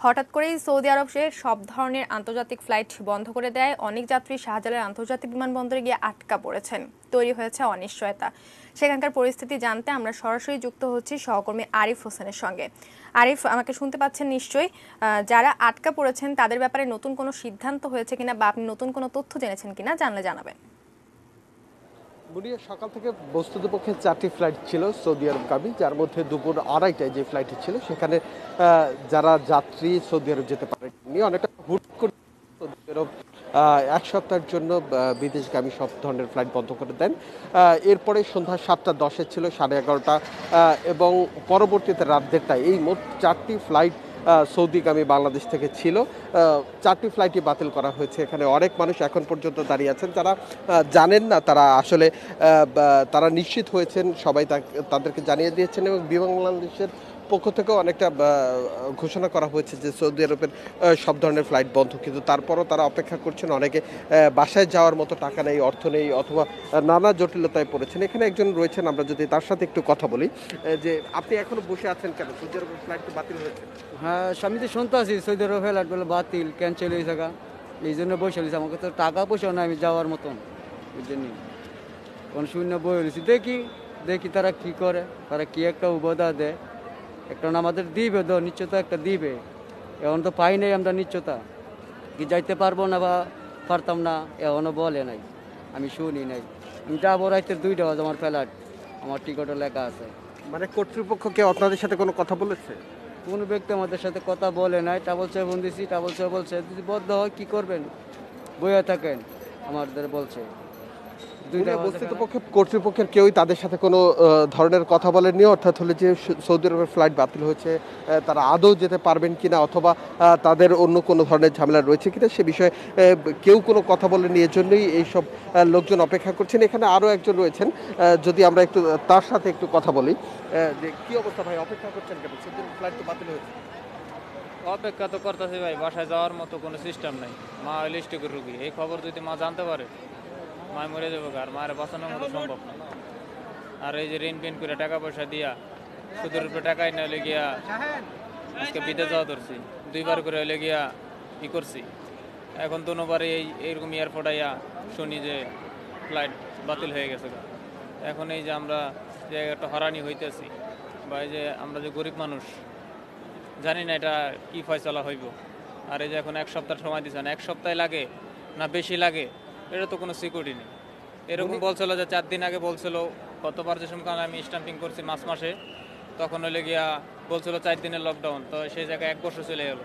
হঠাৎ করেই সৌদি আরবে সব ধরনের আন্তর্জাতিক ফ্লাইট বন্ধ করে দেয়। অনেক যাত্রী শাহজালাল আন্তর্জাতিক বিমানবন্দরে গিয়ে আটকা পড়েছেন। তৈরি হয়েছে অনিশ্চয়তা। সেখানকার পরিস্থিতি জানতে আমরা সরাসরি যুক্ত হচ্ছি সহকর্মী আরিফ হোসেনের সঙ্গে। আরিফ, আমাকে শুনতে পাচ্ছেন নিশ্চয়ই? যারা আটকা পড়েছেন তাদের ব্যাপারে নতুন কোনো সিদ্ধান্ত হয়েছে কিনা বা আপনি নতুন কোনো তথ্য জেনেছেন কিনা জানলে জানাবেন। সকাল থেকে বস্তুতপক্ষে 4টি ফ্লাইট ছিল সৌদি আরবগামী, যার মধ্যে দুপুর 2:30টায় যে ফ্লাইটটি ছিল সেখানে যারা যাত্রী সৌদি আরব যেতে পারেনি অনেকটা হুট করে সৌদি আরব এক সপ্তাহের জন্য বিদেশগামী সব ধরনের ফ্লাইট বন্ধ করে দেন। এরপরে সন্ধ্যা 7:10 ছিল, 11:30 এবং পরবর্তীতে রাত 1:30 এই মোট 4টি ফ্লাইট সৌদিগামী বাংলাদেশ থেকে ছিল। 4টি ফ্লাইটই বাতিল করা হয়েছে। এখানে অনেক মানুষ এখন পর্যন্ত দাঁড়িয়ে আছেন, যারা জানেন না, তারা আসলে তারা নিশ্চিত হয়েছেন, সবাই তাদেরকে জানিয়ে দিয়েছেন এবং বিমান বাংলাদেশের পক্ষ থেকেও অনেকটা ঘোষণা করা হয়েছে যে সৌদি আরবের সব ধরনের ফ্লাইট বন্ধ, কিন্তু তারপরও তারা অপেক্ষা করছেন। অনেকে বাসায় যাওয়ার মতো টাকা নেই, অর্থ নেই, অথবা নানা জটিলতায় পড়েছেন। এখানে একজন রয়েছেন, আমরা যদি তার সাথে একটু কথা বলি। যে আপনি এখনো বসে আছেন কেন? সৌদি আরবের ফ্লাইট তো বাতিল হয়েছে। হ্যাঁ, আমি তো শুনতে আছি সৌদি আরব ফ্লাইট বলে বাতিল, ক্যান্সেল হয়ে থাকা, এই জন্য বসে রয়েছে। আমাকে তো টাকা পয়সা না আমি যাওয়ার মতন, ওই জন্যই কোন শূন্য বই রয়েছি। দেখি তারা কি করে, তারা কি একটা উপাদা দেয়, একটা আমাদের দিবে, নিশ্চয়তা একটা দিবে। এখন তো পাই নাই আমরা নিশ্চয়তা, কি যাইতে পারবো না বা পারতাম না, এখনও বলে নাই, আমি শুনি নাই। আমি যাবো রাইতে 2টা বাজে, আমার ফ্লাইট, আমার টিকিটও লেখা আছে। মানে কর্তৃপক্ষ কে আপনাদের সাথে কোনো কথা বলেছে? কোনো ব্যক্তি আমাদের সাথে কথা বলে নাই। ট্রাভেল চেয়ার ফোন দিয়েছি, ট্রাভেল চেয়ার বলছে যদি বদ্ধ হয় কী করবেন, বইয়া থাকেন, আমাদের বলছে। কর্তৃপক্ষের কেউই তাদের সাথে কোনো ধরনের কথা বলেননি? অর্থাৎ হলে যে সৌদি আরবের ফ্লাইট বাতিল হয়েছে, তারা আদৌ যেতে পারবেন কিনা, অথবা তাদের অন্য কোনো ধরনের ঝামেলা রয়েছে কিনা সে বিষয়ে কেউ কোনো কথা বলেননি। এর জন্যই এইসব লোকজন অপেক্ষা করছেন। এখানে আরও একজন রয়েছেন, যদি আমরা একটু তার সাথে একটু কথা বলি। যে কি অবস্থা ভাই, অপেক্ষা করছেন কেন? সৌদি আরবের ফ্লাইট তো বাতিল হয়েছে। অপেক্ষা তো করতেছি ভাই, বাসায় যাওয়ার মতো কোনো সিস্টেম নাই। মা হইলে স্টিকের রুগী, এই খবর যদি মা জানতে পারে মায় মরে যাবো, আর মায়ের বাঁচানোর মতো সম্ভব না। আর এই যে ঋণ পেন করে টাকা পয়সা দিয়া সুদের উপরে টাকাই না হলে গিয়া আজকে বিদেশ যাওয়া ধরছি, 2বার করে হলে গিয়া ই করছি। এখন 2বারে এইরকম এয়ারপোর্ট আইয়া শুনি যে ফ্লাইট বাতিল হয়ে গেছে। এখন এই যে আমরা যে একটা হরানি হইতেছি, বা এই যে আমরা যে গরিব মানুষ জানি না এটা কি ফয়সালা হইব। আর এই যে এখন 1 সপ্তাহ সময় দিচ্ছেন, 1 সপ্তাহ লাগে না বেশি লাগে, এটা তো কোনো সিকিউরিটি নেই। এরকম বলছিল যে 4 দিন আগে বলছিল, গতবার যে সময় আমি স্ট্যাম্পিং করছি মার্চ মাসে, তখন হলে গিয়া বলছিল 4 দিনের লকডাউন, তো সেই জায়গায় 1 বছর চলে গেল।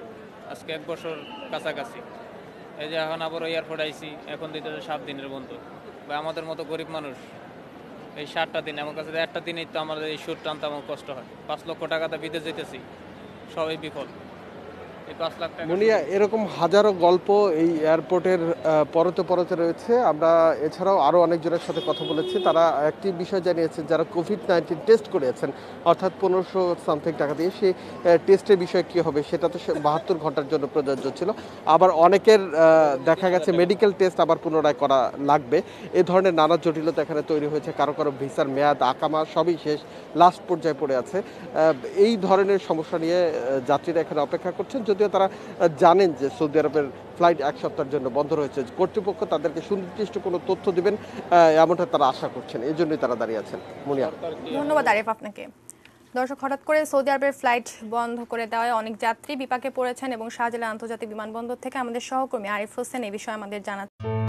আজকে 1 বছর কাছাকাছি। এই যে এখন আবার এয়ারপোর্ট আইসি, এখন দিতে 7 দিনের বন্ধ। বা আমাদের মতো গরিব মানুষ এই 7টা দিন, আমার কাছে 1টা দিনেই তো আমাদের এই সুদ টানতে আমার কষ্ট হয়। 5 লক্ষ টাকাতে বিদেশ যেতেছি, সবাই বিফল। মুনিয়া, এরকম হাজারো গল্প এই এয়ারপোর্টের পরতে রয়েছে। আমরা এছাড়াও আরও অনেকজনের সাথে কথা বলেছি। তারা একটি বিষয় জানিয়েছেন, যারা কোভিড-19 টেস্ট করেছেন, অর্থাৎ 1500 সামথিং টাকা দিয়ে, সেই টেস্টের বিষয় কী হবে সেটা তো 72 ঘন্টার জন্য প্রযোজ্য ছিল। আবার অনেকের দেখা গেছে মেডিকেল টেস্ট আবার পুনরায় করা লাগবে। এ ধরনের নানা জটিলতা এখানে তৈরি হয়েছে। কারো ভিসার মেয়াদ, আকামা সবই শেষ, লাস্ট পর্যায়ে পড়ে আছে। এই ধরনের সমস্যা নিয়ে যাত্রীরা এখানে অপেক্ষা করছেন, যদিও তারা জানেন যে সৌদি আরবের ফ্লাইট 1 সপ্তাহের জন্য বন্ধ রয়েছে। কর্তৃপক্ষ তাদেরকে সুনির্দিষ্ট কোনো তথ্য দিবেন এমনটা তারা আশা করছেন, এই জন্যই তারা দাঁড়িয়ে আছেন। মুনিয়া, ধন্যবাদ আরিফ আপনাকে। দর্শক, হঠাৎ করে সৌদি আরবের ফ্লাইট বন্ধ করে দেওয়ায় অনেক যাত্রী বিপাকে পড়েছেন এবং শাহজালাল আন্তর্জাতিক বিমানবন্দর থেকে আমাদের সহকর্মী আরিফ হোসেন এই বিষয়ে আমাদের জানাচ্ছেন।